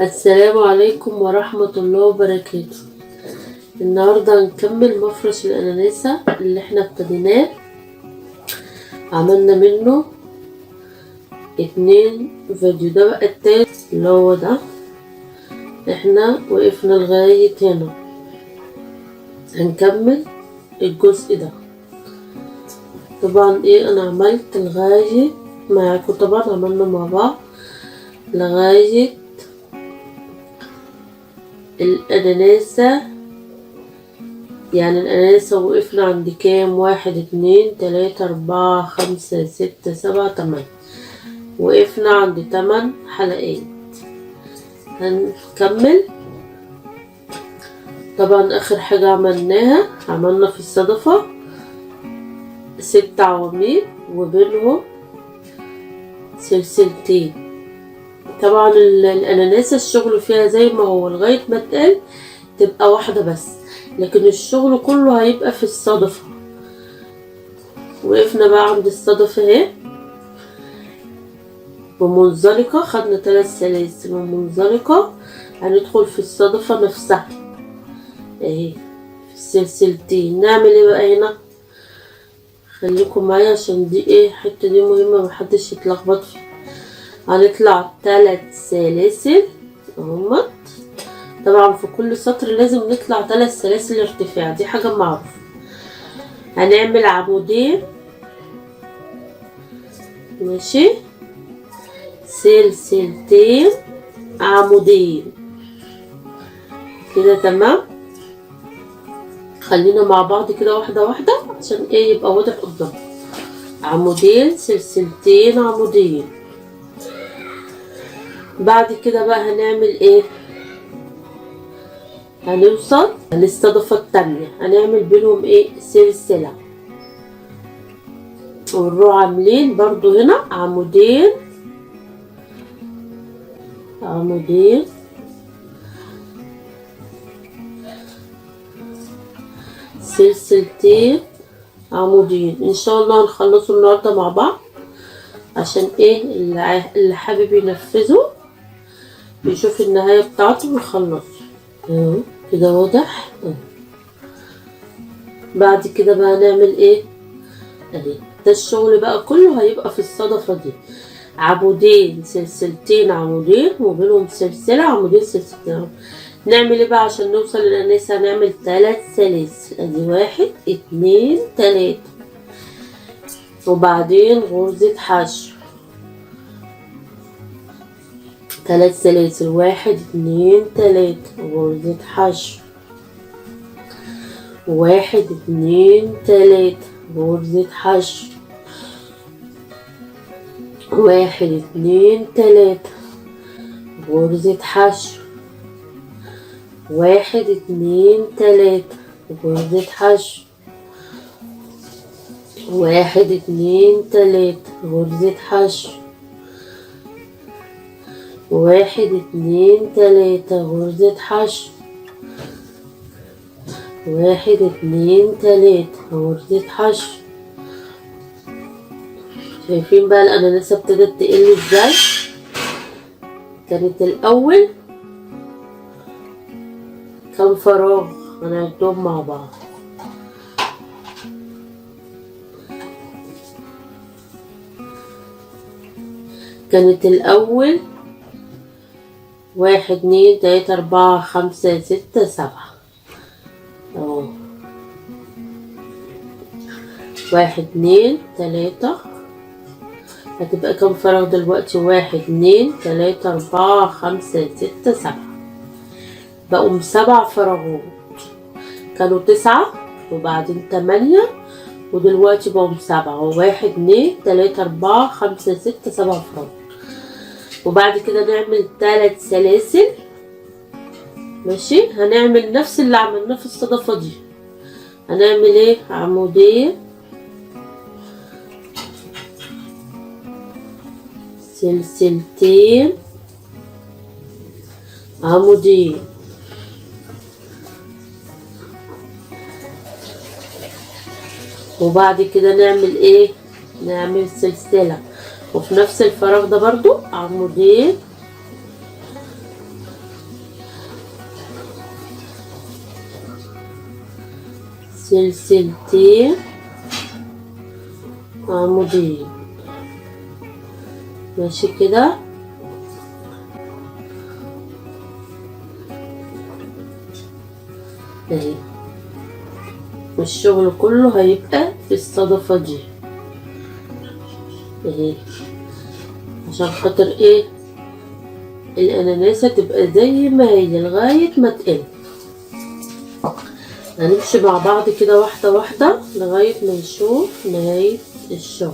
السلام عليكم ورحمة الله وبركاته. النهاردة هنكمل مفرش الأناناسة اللي احنا ابتديناه. عملنا منه 2 فيديو، ده بقى التالت اللي هو ده. احنا وقفنا لغاية هنا، هنكمل الجزء ده. طبعا انا عملت لغاية معاكم، طبعا عملنا مع بعض لغاية الأناناسة. يعني الأناناسة وقفنا عند كام؟ 1 2 3 4 5 6 7 8. وقفنا عند 8 حلقات. هنكمل. طبعا آخر حاجة عملنا في الصدفة 6 عواميد وبينهم سلسلتين. طبعا الأناناسة الشغل فيها زي ما هو لغاية ما تقل تبقى واحدة بس، لكن الشغل كله هيبقى في الصدفة. وقفنا بقى عند الصدفة اهي ومنزلقة، خدنا 3 سلاسل ومنزلقة. هندخل في الصدفة نفسها اهي في السلسلتين. نعمل ايه بقى هنا؟ خليكم معايا عشان دي الحتة دي مهمة محدش يتلخبط فيها. هنطلع 3 سلاسل اهمت. طبعا في كل سطر لازم نطلع 3 سلاسل ارتفاع، دي حاجة معروفة. هنعمل عمودين ماشي، سلسلتين عمودين كده تمام. خلينا مع بعض كده واحدة واحدة عشان يبقى واضح قدام. عمودين سلسلتين عمودين. بعد كده بقى هنعمل هنوصل للصدفة التانية، هنعمل بينهم سلسلة، ونروح عاملين برضو هنا عمودين سلسلتين عمودين. ان شاء الله هنخلصوا النهارده مع بعض عشان اللي حابب ينفذه بيشوف النهاية بتاعته ويخلص كده واضح. بعد كده بقى هنعمل ده الشغل بقى كله هيبقى في الصدفة دي. عمودين سلسلتين عمودين وبينهم سلسلة، عمودين سلسلتين. نعمل بقى عشان نوصل للأناناسة؟ هنعمل 3 سلاسل. ادي 1 2 3، وبعدين غرزة حشو 3 سلاسل. 1 2 3 غرزة حشو. 1 2 3 غرزة حشو. 1 2 3 غرزة حشو. 1 2 3 غرزة حشو. 1 2 3 غرزة حشو. 1 2 3 غرزة حشو. 1 2 3 غرزة حشو. شايفين بقى الأناناسة ابتدت تقل ازاي؟ كانت الأول كان فراغ، هنعدهم مع بعض. كانت الأول 1 2 3 4 5 6 7 1 2 3. هتبقى كام فراغ دلوقتي؟ 1 2 3 4 5 6 7. بقوا 7 فراغات. كانوا 9 وبعدين 8 ودلوقتي بقوا 7. 1 2 3 4 5 6 7 فراغ. وبعد كده نعمل 3 سلاسل ماشي. هنعمل نفس اللي عملناه في الصدفة دي. هنعمل عمودين سلسلتين عمودين. وبعد كده نعمل نعمل سلسلة، وفي نفس الفراغ ده برضو عمودين سلسلتين عمودين. ماشي كده. اهي والشغل كله هيبقى في الصدفة دي اهي، عشان خاطر ايه الاناناسة تبقى زي ما هي لغاية ما تقل. هنمشي مع بعض كده واحدة واحدة لغاية ما نشوف نهاية الشغل.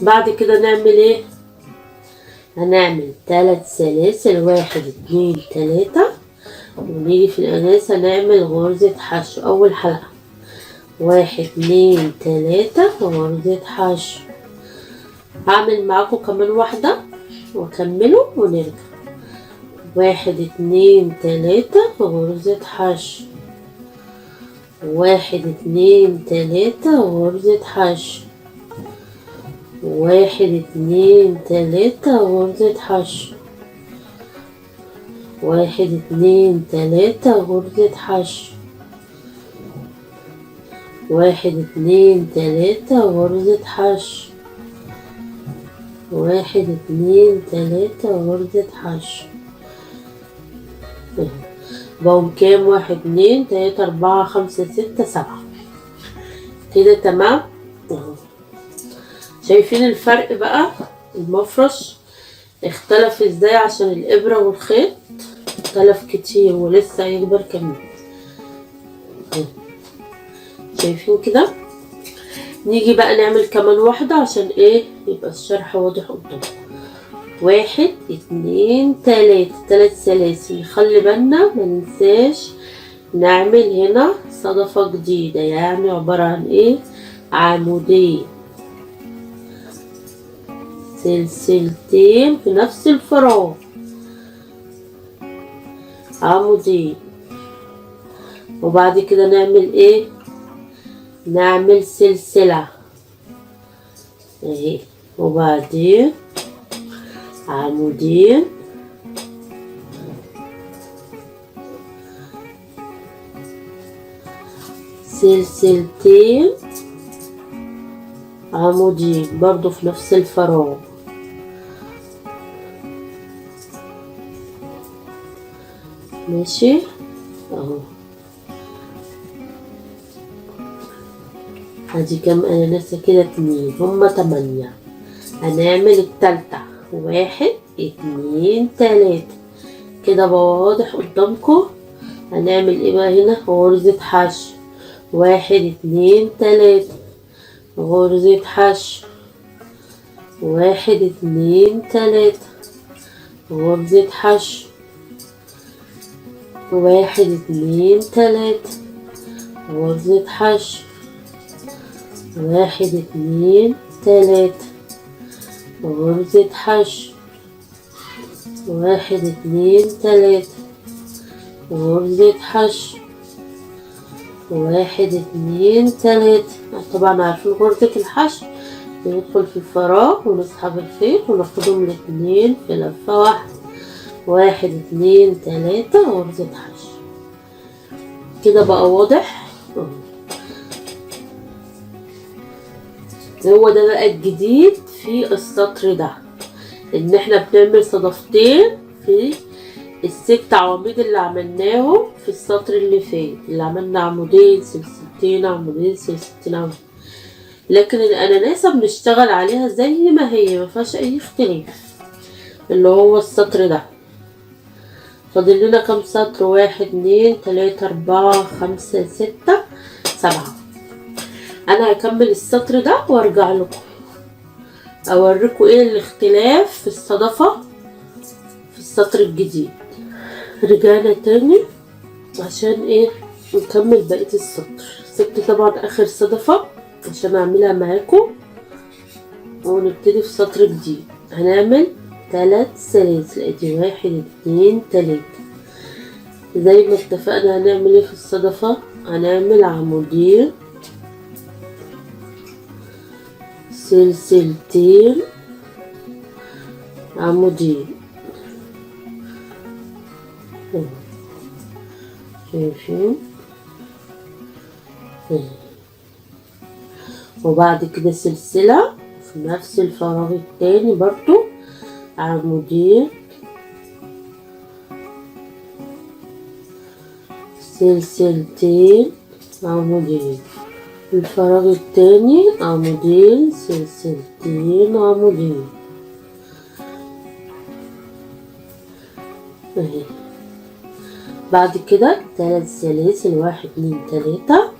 بعد كده نعمل ايه؟ هنعمل 3 سلاسل، 1 2 3، ونيجي في الاناسة نعمل غرزة حشو. اول حلقة 1 2 3 غرزة حشو. هعمل معاكم كمان واحدة واكمله ونرجع. 1 2 3 غرزة حشو، 1 2 3 غرزة حشو، 1 2 3 غرزة حشو، 1 2 3 غرزة حشو، 1 2 3 غرزة حشو، 1 2 3 غرزة حشو. بقوم كام؟ 1 2 3 4 5 6 7 كده تمام. شايفين الفرق بقى؟ المفرش اختلف ازاي عشان الابرة والخيط اختلف كتير ولسه هيكبر كمان. شايفين كده؟ نيجي بقى نعمل كمان واحدة عشان ايه يبقى الشرح واضح قدامكم. 1 2 3 3 سلاسل. خلي بالنا مننساش نعمل هنا صدفة جديدة، يعني عبارة عن ايه؟ عمودين، سلسلتين في نفس الفراغ، عمودين، وبعد كده نعمل ايه؟ نعمل سلسلة اهي، وبعدين عمودين، سلسلتين، عمودين برضو في نفس الفراغ. ماشي اهو. ادي كام اناناسة كده؟ 2، هما 8. هنعمل التالتة 1 2 3 كده بقى واضح قدامكم. هنعمل ايه بقى هنا؟ غرزة حشو. 1 2 3 غرزة حشو، 1 2 3 غرزة حشو، 1 2 3 غرزة حشو، 1 2 3 غرزة حشو، 1 2 3 غرزة حشو، 1 2 3. طبعا عارفين غرزة الحشو بندخل في الفراغ ونسحب الخيط وناخدهم الاتنين في لفة واحدة. 1 2 3 غرزة حشو كده بقى واضح. هو ده بقى الجديد في السطر ده، ان احنا بنعمل صدفتين في ال6 عواميد اللي عملناهم في السطر اللي فات، اللي عملنا عمودين سلسلتين عمودين سلسلتين عمودين. لكن الاناناسة بنشتغل عليها زي ما هي مفيهاش اي اختلاف، اللي هو السطر ده. فاضل لنا كام سطر؟ 1 2 3 4 5 6 7. انا هكمل السطر ده وارجع لكم اوريكم ايه الاختلاف في الصدفة في السطر الجديد. رجعنا تاني عشان ايه نكمل بقية السطر. سبت طبعا اخر صدفة عشان اعملها معاكم ونبتدي في سطر جديد. هنعمل 3 سلاسل، ادي 1 2 3 زي ما اتفقنا. هنعمل ايه في الصدفة؟ هنعمل عمودين سلسلتين عمودين. شايفين؟ وبعد كده سلسلة في نفس الفراغ التاني برضو عمودين، سلسلتين، عمودين، الفراغ التاني عمودين، سلسلتين، عمودين اهي. بعد كده 3 سلاسل، 1 2 3.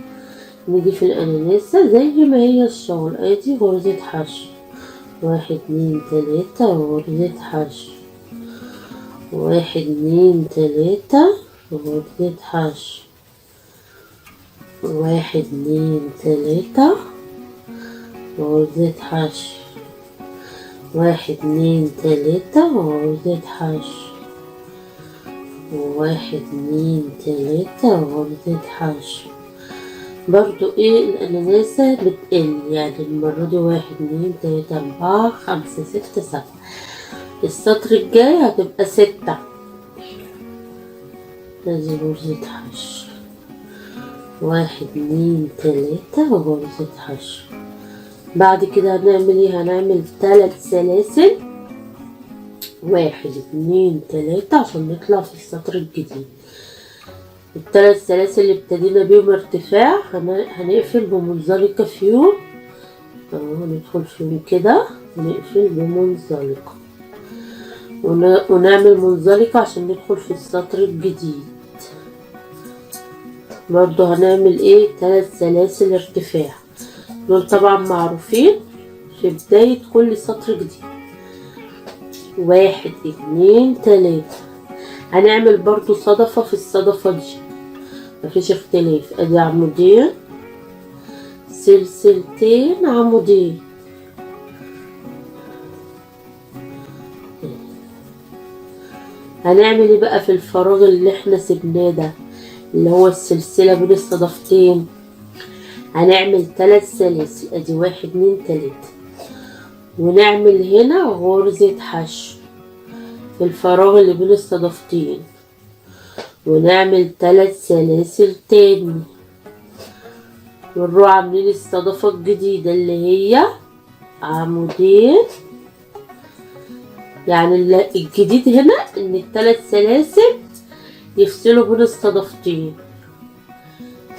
نيجي في الأناناسة زي ما هي الشغل، ادي غرزة حشو، 1 2 3 غرزة حشو، 1 2 3 غرزة حشو، 1 2 3 غرزة حشو، 1 2 3 غرزة حشو، 1 2 3 غرزة حشو. برضو الأناناسة بتقل، يعني المرة دي 1 2 3 4 5 6 7. السطر الجاي هتبقى 6. ادي غرزة حشو، 1 2 3 غرزة حشو. بعد كده هنعمل ايه؟ هنعمل 3 سلاسل، 1 2 3 عشان نطلع في السطر الجديد. ال3 سلاسل اللي ابتدينا بيهم ارتفاع هنقفل بمنزلقة فيهم اهو، ندخل فيهم كده ونقفل بمنزلقة ونعمل منزلقة عشان ندخل في السطر الجديد. برضو هنعمل 3 سلاسل ارتفاع، دول طبعا معروفين في بداية كل سطر جديد. 1 2 3. هنعمل برضو صدفة في الصدفة دي، مفيش اختلاف. ادي عمودين، سلسلتين، عمودين. هنعمل ايه بقى في الفراغ اللي احنا سبناه ده اللي هو السلسلة بين الصدفتين؟ هنعمل 3 سلاسل، ادي 1 2 3، ونعمل هنا غرزة حشو في الفراغ اللي بين الصدفتين، ونعمل 3 سلاسل تاني، ونروح عاملين الصدفة الجديدة اللي هي عمودين. يعني الجديد هنا ان ال3 سلاسل يفصلوا بين الصدفتين،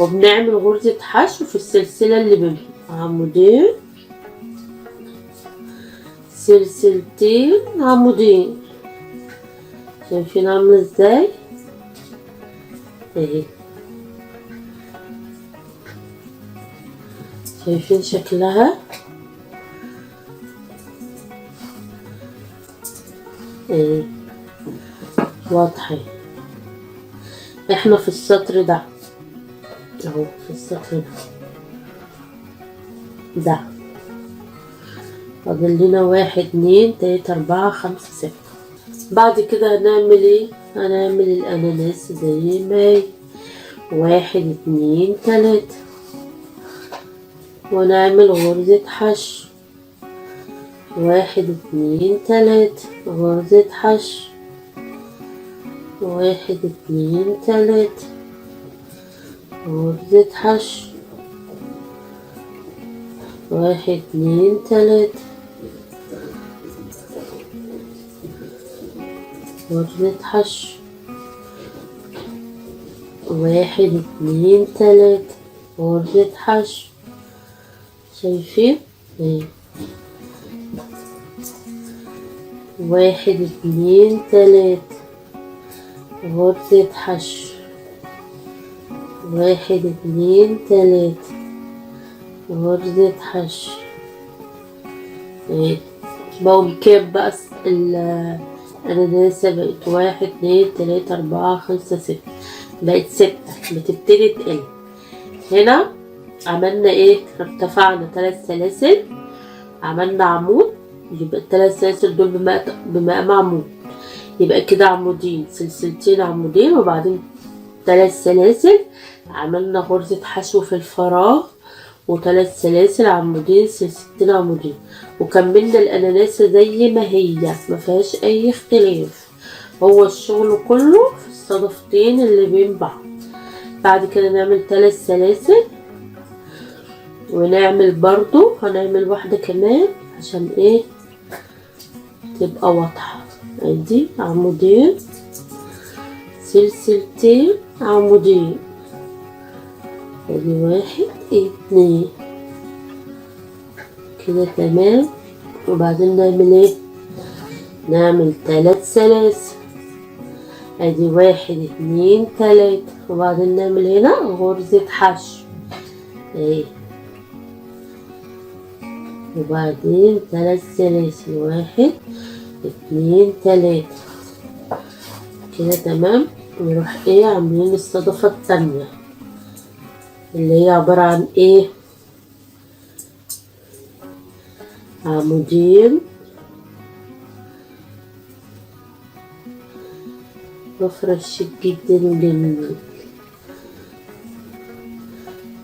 وبنعمل غرزة حشو في السلسلة اللي بينهم، عمودين، سلسلتين، عمودين. شايفين عاملة ازاي؟ اهي، شايفين شكلها؟ اهي واضحة. احنا في السطر ده اهو، في السطر ده فاضل لنا 1 2 3 4 5 6. بعد كده هنعمل ايه؟ هنعمل الأناناس زي ما هي، 1 2 3، ونعمل غرزة حشو، 1 2 3 غرزة حشو، 1 2 3 غرزة حشو، 1 2 3 غرزة حشو، 1 2 3 غرزة حشو. شايفين؟ 1 2 3 غرزة حشو، 1 2 3 غرزة حشو. بقوا كام بقى الأناناسة؟ بقت 1 2 3 4 5 6، بقت 6. بتبتدي تقل. هنا عملنا ايه؟ ارتفعنا 3 سلاسل، عملنا عمود، يبقى ال3 سلاسل دول بمقام عمود، يبقى كده عمودين، سلسلتين، عمودين، وبعدين 3 سلاسل، عملنا غرزة حشو في الفراغ، و3 سلاسل، عمودين، سلسلتين، عمودين، وكملنا الأناناسة زي ما هي، مفيهاش أي اختلاف. هو الشغل كله في الصدفتين اللي بين بعض. بعد كده نعمل 3 سلاسل، ونعمل برضو هنعمل واحدة كمان عشان ايه تبقى واضحة. ادي عمودين، سلسلتين، عمودين، ادي 1 2 كده تمام. وبعدين نعمل ايه؟ نعمل 3 سلاسل، ادي 1 2 3، وبعدين نعمل هنا غرزة حشو اهي، وبعدين 3 سلاسل، 1 2 3 كده تمام. نروح ايه عاملين الصدفة التانية اللي هي عبارة عن ايه؟ عمودين، بفرش جدا جميل،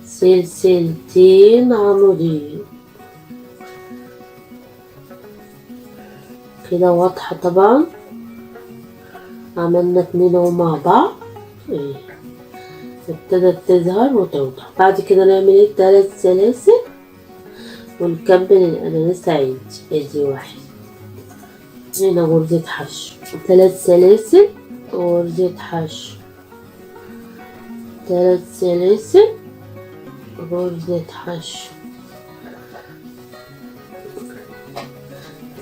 سلسلتين، عمودين، كده واضحة طبعا. عملنا 2 اهو مع بعض ايه، ابتدت تظهر وتوضح. بعد كده نعمل ايه؟ 3 سلاسل ونكمل الاناناس عادي. ادي 1 هنا غرزة حشو، 3 سلاسل، غرزة حشو، 3 سلاسل، غرزة حشو،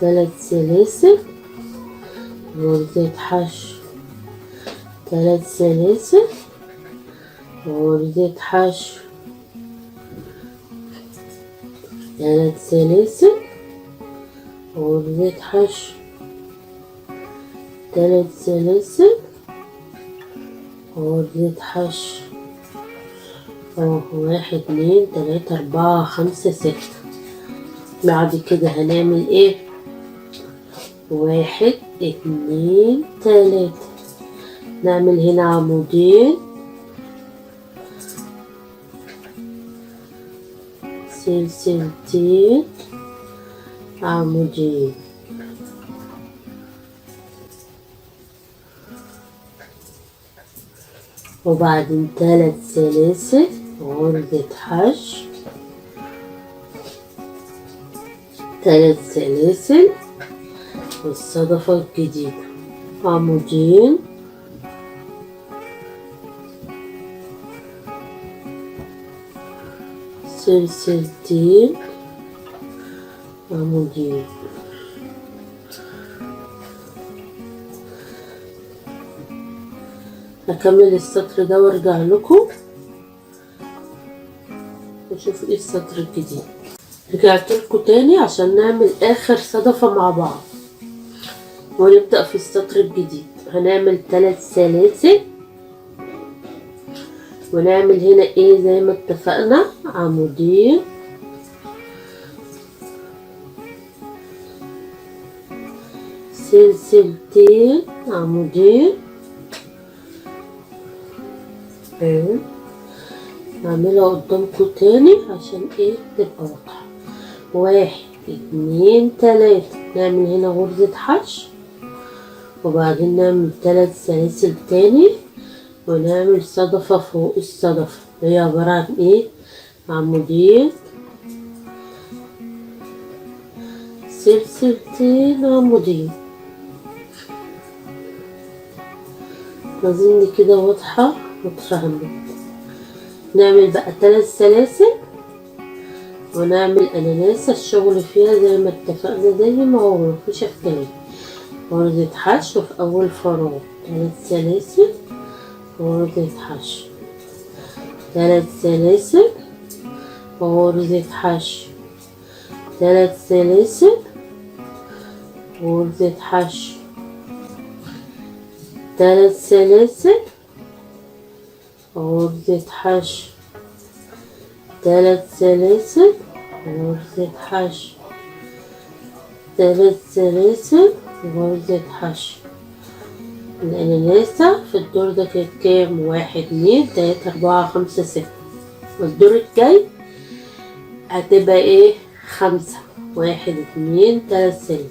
3 سلاسل، غرزة حشو، 3 سلاسل، غرزة حشو، 3 سلاسل، غرزة حشو، 3 سلاسل، غرزة حشو اهو، 1 2 3 4 5 6. بعد كده هنعمل ايه؟ 1 2 3، نعمل هنا عمودين، سلسلتين، عمودين، وبعدين 3 سلاسل، غرزة حشو، 3 سلاسل، والصدفة الجديدة، عمودين، سلسلتين، عمودين. هكمل السطر ده وارجع لكم وشوف ايه السطر الجديد. رجعت لكم تاني عشان نعمل اخر صدفة مع بعض ونبدأ في السطر الجديد. هنعمل 3 سلاسل، ونعمل هنا ايه زي ما اتفقنا؟ عمودين، سلسلتين، عمودين اهو. نعملها قدامكم تاني عشان ايه تبقى واضحة. 1 2 3، نعمل هنا غرزة حشو، وبعدين نعمل 3 سلاسل تاني، ونعمل صدفة فوق الصدفة هي عبارة عن ايه؟ عمودين، سلسلتين، عمودين. اظن كده واضحة واتفهمت. نعمل بقى 3 سلاسل ونعمل اناناسة الشغل فيها زي ما اتفقنا زي ما هو مفيش اختلاف. غرزة حشو في اول فراغ، 3 سلاسل، غرزة حشو، 3 سلاسل، غرزة حشو، 3 سلاسل، غرزة حشو، 3 سلاسل، غرزة حشو، 3 سلاسل، غرزة حشو، 3 سلاسل، غرزة حشو. الاناناسة في الدور ده كانت كام؟ 1 2 3 4 5 6. والدور الجاي هتبقى ايه؟ 5 1 2 3 سلاسل.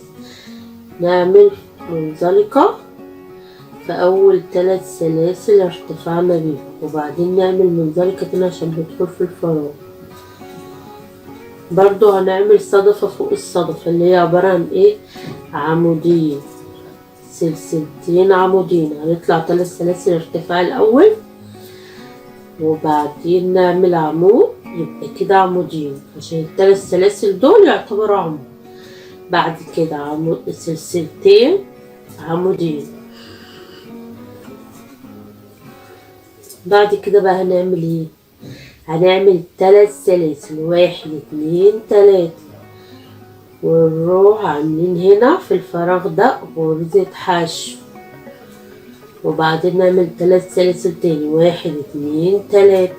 نعمل منزلقة في أول 3 سلاسل ارتفعنا بيهم، وبعدين نعمل من ذلك تاني عشان ندخل في الفراغ. برضو هنعمل صدفة فوق الصدفة اللي هي عبارة عن ايه؟ عمودين، سلسلتين عمودين. هنطلع 3 سلاسل ارتفاع الأول، وبعدين نعمل عمود، يبقى كده عمودين عشان ال3 سلاسل دول يعتبروا عمود. بعد كده عمود، سلسلتين عمودين. بعد كده بقى هنعمل ايه؟ هنعمل 3 سلاسل، 1 2 3، ونروح عاملين هنا في الفراغ ده غرزة حشو، وبعدين نعمل 3 سلاسل تاني، 1 2 3،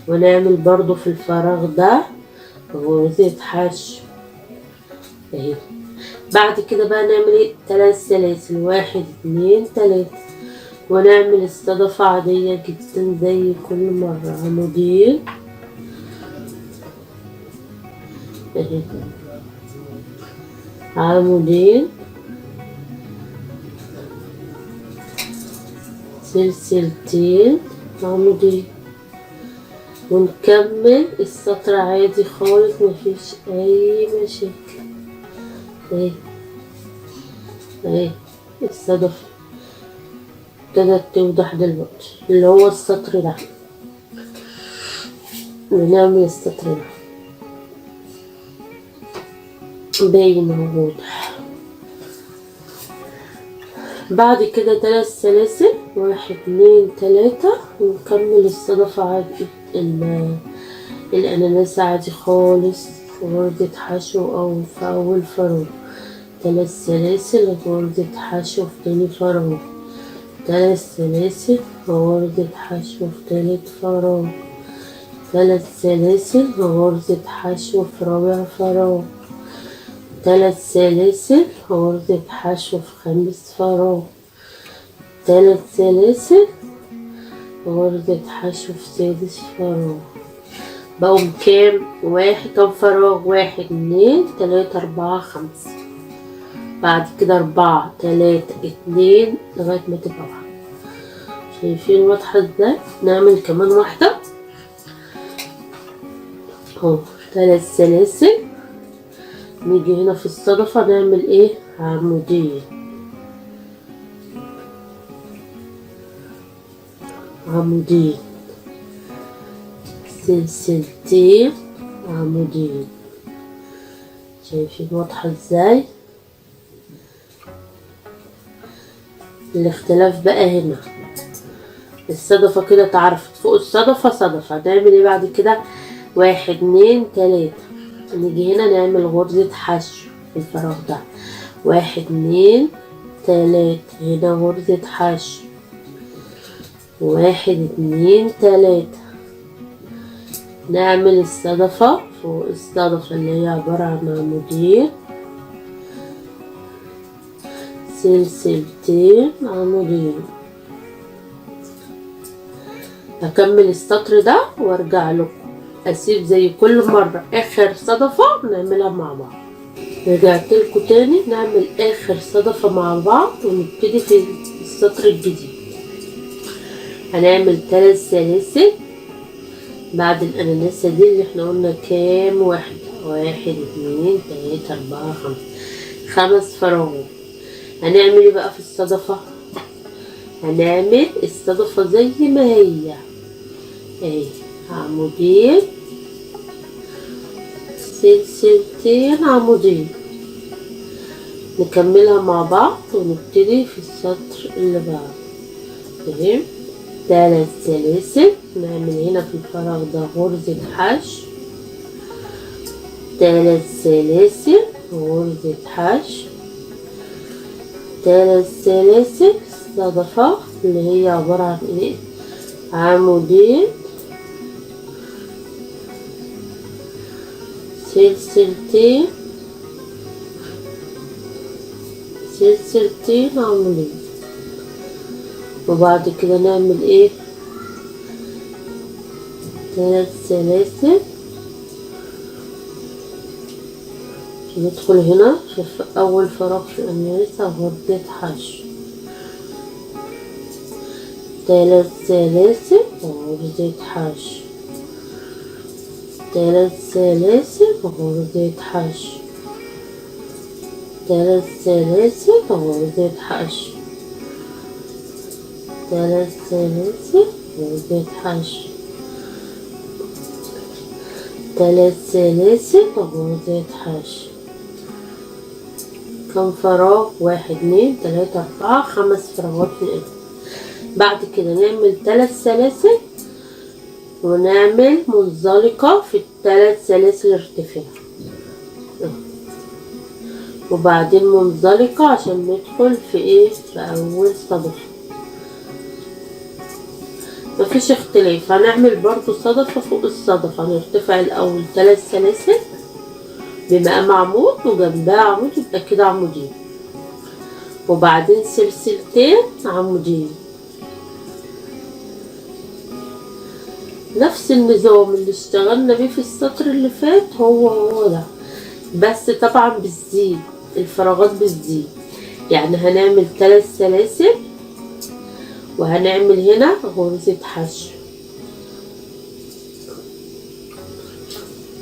ونعمل برضو في الفراغ ده غرزة حشو اهي. بعد كده بقى نعمل ايه؟ 3 سلاسل، 1 2 3، ونعمل الصدفة عادية جدا زي كل مرة، عمودين اهي، عمودين، سلسلتين عمودين، ونكمل السطر عادي خالص مفيش اي مشاكل اهي. اهي الصدفة ابتدت توضح دلوقتي اللي هو السطر ده، بنعمل السطر ده باين وواضح. بعد كده 3 سلاسل، 1 2 3، ونكمل الصدفة عادي، الأناناس عادي خالص، غرزة حشو أو في أول فراغ، 3 سلاسل غرزة حشو في تاني فراغ، 3 سلاسل غرزة حشو في تالت فراغ، 3 سلاسل غرزة حشو في رابع فراغ، 3 سلاسل غرزة حشو في خامس فراغ، 3 سلاسل غرزة حشو في سادس فراغ. بقوا كام؟ كام فراغ؟ 1 2 3 4 5. بعد كده 4 3 2 لغاية ما تبقى 1. شايفين واضحة ازاي؟ نعمل كمان واحدة اهو، 3 سلاسل، نيجي هنا في الصدفة نعمل ايه؟ عمودين، عمودين، سلسلتين عمودين. شايفين واضحة ازاي؟ الاختلاف بقى هنا الصدفة كده اتعرفت، فوق الصدفة صدفة. هنعمل ايه بعد كده؟ 1 2 3، نيجي هنا نعمل غرزة حشو في الفراغ ده، 1 2 3، هنا غرزة حشو، 1 2 3، نعمل الصدفة فوق الصدفة اللي هي عبارة عن عمودين، سلسلتين عمودين. هكمل السطر ده وارجع لكم، اسيب زي كل مرة اخر صدفة نعملها مع بعض. رجعت لكم تاني نعمل اخر صدفة مع بعض ونبتدي في السطر الجديد. هنعمل 3 سلاسل بعد الاناناسة دي اللي احنا قلنا كام واحدة، 1 2 3 4 5 فراغات. هنعمل ايه بقى في الصدفة؟ هنعمل الصدفة زي ما هي اهي، عمودين، سلسلتين عمودين. نكملها مع بعض ونبتدي في السطر اللي بعده اهي. 3 سلاسل، نعمل هنا في الفراغ ده غرزة حشو، 3 سلاسل غرزة حشو، 3 سلاسل صدفة اللي هي عبارة عن ايه؟ عمودين، سلسلتين، سلسلتين عمودين. وبعد كده نعمل ايه؟ 3 سلاسل، ندخل هنا في اول فراغ في الاناناسة غرزة حشو، 3 سلاسل غرزة حشو، 3 سلاسل غرزة حشو، 3 سلاسل غرزة حشو، 3 سلاسل غرزة حشو، 3 سلاسل غرزة حشو. كم فراغ؟ 1 2 3 4 5 فراغات في القلب. بعد كده نعمل 3 سلاسل ونعمل منزلقة في ال3 سلاسل ارتفاع، وبعدين منزلقة عشان ندخل في ايه؟ في اول صدفة. مفيش اختلاف، هنعمل برضو صدفة فوق الصدفة. هنرتفع الاول 3 سلاسل بمقام عمود وجنبها عمود، يبقى كده عمودين، وبعدين سلسلتين عمودين. نفس النظام اللي اشتغلنا بيه في السطر اللي فات هو ده، بس طبعا بتزيد الفراغات، بتزيد. يعني هنعمل 3 سلاسل وهنعمل هنا غرزة حشو،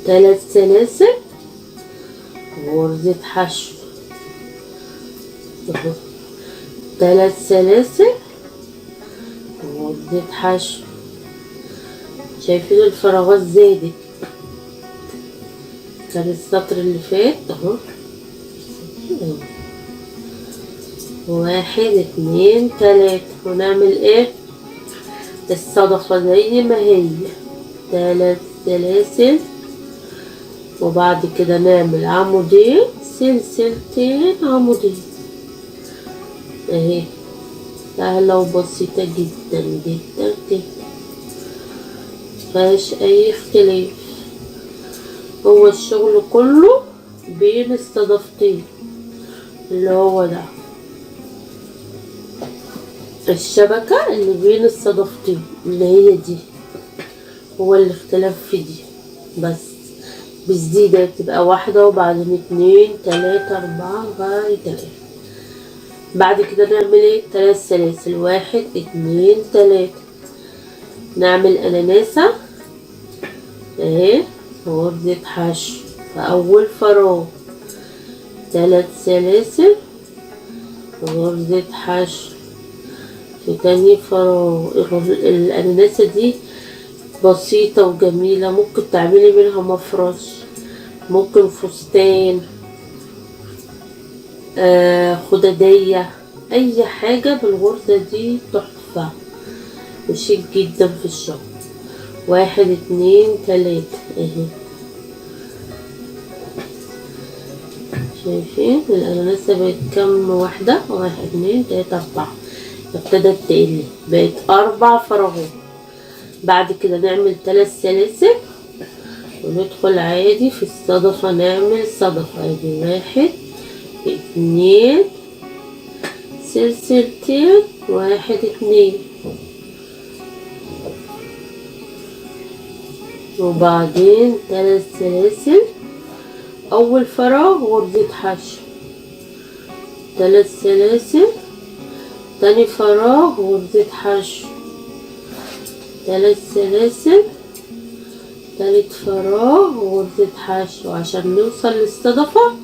3 سلاسل غرزة حشو، 3 سلاسل غرزة حشو. شايفين الفراغات زادت؟ كان السطر اللي فات اهو 1 2 3، ونعمل ايه؟ الصدفة زي ما هي 3 سلاسل، وبعد كده نعمل عمودين سلسلتين عمودين اهي. سهلة وبسيطة جدا جدا جدا، مفيهاش اي اختلاف. هو الشغل كله بين الصدفتين اللي هو ده، الشبكة اللي بين الصدفتين اللي هي دي، هو الاختلاف في دي بس. بتزيد بتبقى 1 وبعدين 2 3 4 لغاية الآخر. بعد كده نعمل ايه؟ 3 سلاسل 1 2 3، نعمل اناناسة اهي غرزة حشو في اول فراغ، 3 سلاسل غرزة حشو في تاني فراغ. الاناناسة دي بسيطة وجميلة، ممكن تعملي منها مفرش، ممكن فستان، خدادية، اي حاجة بالغرزة دي تحفة وشيك جدا في الشغل. 1 2 3 اهي. شايفين الاناناسة بقت كم واحدة؟ 1 2 3 4، ابتدت تقل بقت 4 فراغات. بعد كده نعمل 3 سلاسل وندخل عادي في الصدفة، نعمل صدفة ادي 1 2 سلسلتين 1 2، وبعدين 3 سلاسل اول فراغ غرزة حشو، 3 سلاسل تاني فراغ غرزة حشو، 3 سلاسل تالت فراغ غرزة حشو. عشان نوصل للصدفة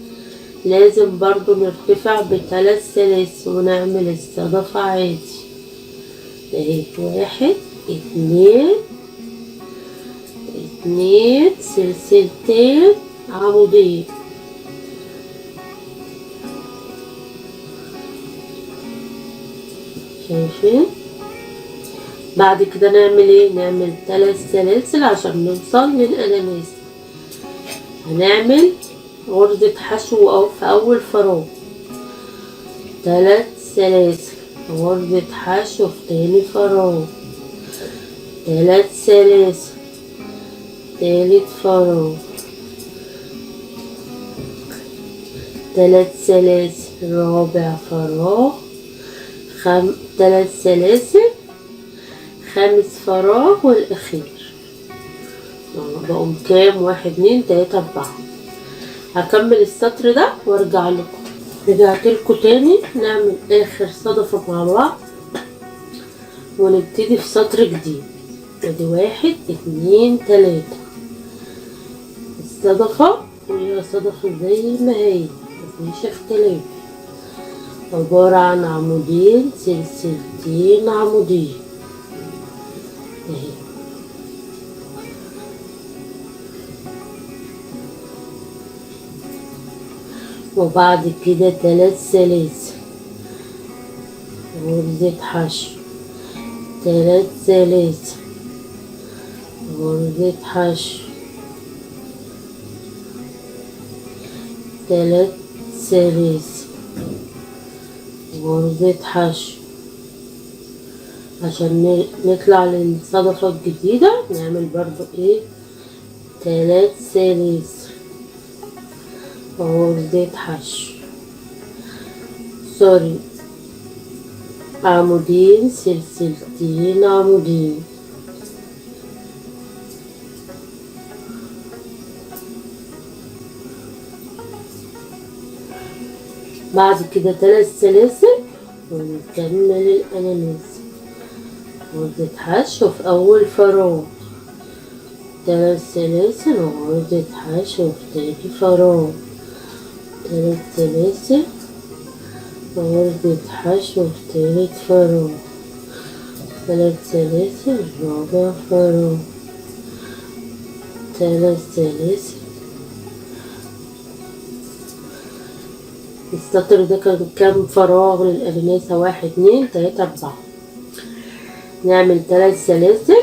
لازم برضو نرتفع ب3 سلاسل ونعمل الصدفة عادي اهي. 1 2 سلسلتين عمودية، شايفين؟ بعد كده نعمل ايه؟ نعمل 3 سلاسل عشان نوصل للاناناس. هنعمل غرزة حشو أو في أول فراغ، 3 سلاسل غرزة حشو في تاني فراغ، 3 سلاسل تالت فراغ، 3 سلاسل رابع فراغ، 3 سلاسل خامس فراغ والأخير. بقوم كام؟ 1 2 3 4. هكمل السطر ده وارجع لكم. رجعت لكم تاني، نعمل اخر صدفة مع بعض ونبتدي في سطر جديد. ادي 1 2 3 الصدفة وهي صدفة زي ما هي مفيش اختلاف، عبارة عن عمودين سلسلتين عمودين اهي. وبعد كده 3 سلاسل غرزة حشو، 3 سلاسل غرزة حشو، 3 سلاسل غرزة حشو. عشان نطلع للصدفة الجديدة نعمل برضو ايه 3 سلاسل غرزة حشو، سوري عمودين سلسلتين عمودين. بعد كده 3 سلاسل ونكمل الأناناس غرزة حشو في أول فراغ، 3 سلاسل وغرزة حشو في تاني فراغ، 3 سلاسل وغرزة حشو في تالت فراغ، 3 سلاسل رابع فراغ، 3 سلاسل. السطر ده كان كام فراغ للأناناسة؟ 1 2 3 4. نعمل 3 سلاسل،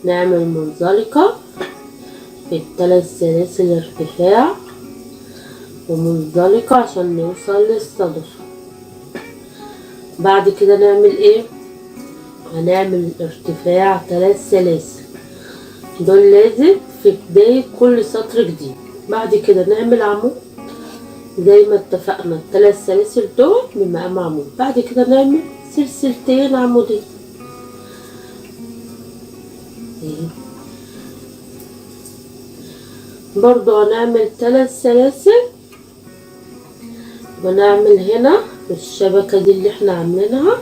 نعمل منزلقة في ال3 سلاسل ارتفاع ومنزلقة عشان نوصل للصدفة. بعد كده نعمل ايه؟ هنعمل ارتفاع 3 سلاسل، دول لازم في بداية كل سطر جديد. بعد كده نعمل عمود زي ما اتفقنا، ال3 سلاسل دول بمقام عمود. بعد كده نعمل سلسلتين عمودين برضو هنعمل 3 سلاسل ونعمل هنا في الشبكة دي اللي احنا عاملينها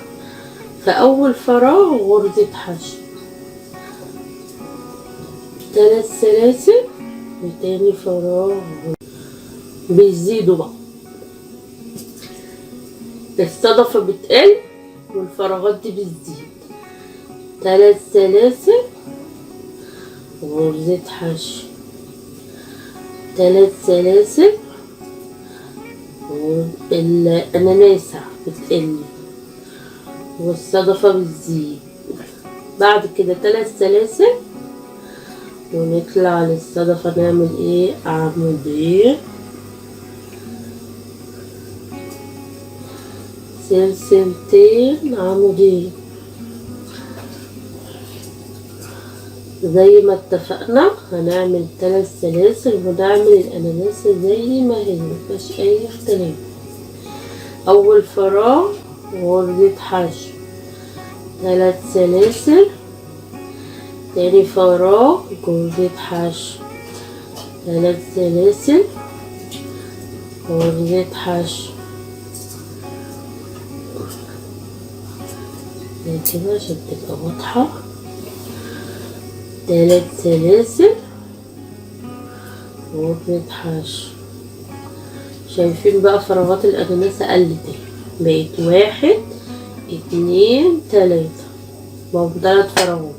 في اول فراغ غرزة حشو، 3 سلاسل وتاني فراغ بيزيدوا بقى، الصدفة بتقل والفراغات دي بتزيد. 3 سلاسل غرزة حشو، 3 سلاسل والأناناسة بتقل والصدفة بتزيد. بعد كده 3 سلاسل ونطلع للصدفة نعمل ايه عمودين سلسلتين عمودين زي ما اتفقنا. هنعمل 3 سلاسل ونعمل الأناناسة زي ما هي مفيهاش اي اختلاف. اول فراغ غرزة حشو، 3 سلاسل، تاني فراغ غرزة حشو، 3 سلاسل غرزة حشو كده عشان تبقى واضحة. 3 سلاسل غرزة حشو. شايفين بقى فراغات الأناناسة قلت بقت 1 2 3 بقوا 3 فراغات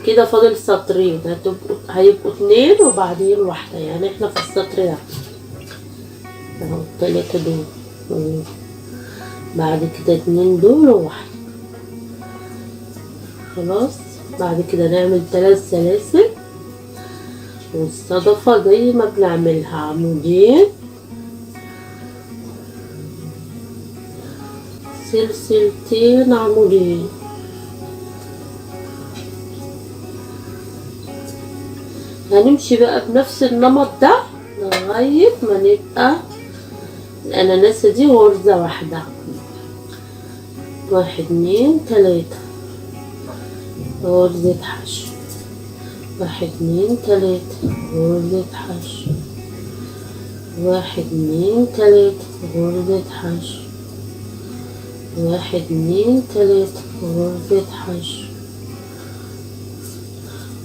كده. فاضل سطرين هيبقوا 2 وبعدين 1، يعني احنا في السطر ده اهو 3 دول بعد كده 2 دول و1 خلاص. بعد كده نعمل 3 سلاسل والصدفة زي ما بنعملها عمودين سلسلتين عمودين. هنمشي بقى بنفس النمط ده لغاية ما نبقى الأناناسة دي غرزة واحدة. 1 2 3 غرزة حشو، 1 2 3 غرزة حشو، 1 2 3 غرزة حشو، 1 2 3 غرزة حشو،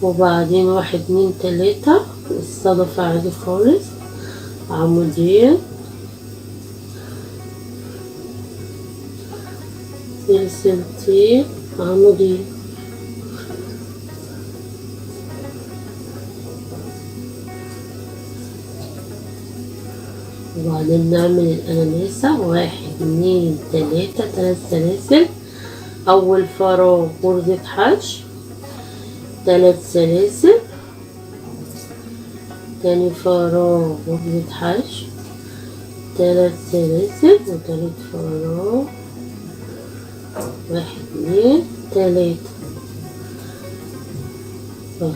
وبعدين 1 2 3 الصدفة عادي خالص، عمودين، سلسلتين، عمودين، وبعدين نعمل الأناناسة 1 2 3 3 سلاسل، أول فراغ غرزة حشو، 3 سلاسل، تاني فراغ غرزة حشو، 3 سلاسل، وتالت فراغ 1 2 3 اهو،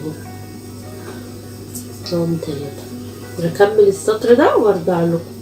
3. نكمل السطر ده وارجع لكم.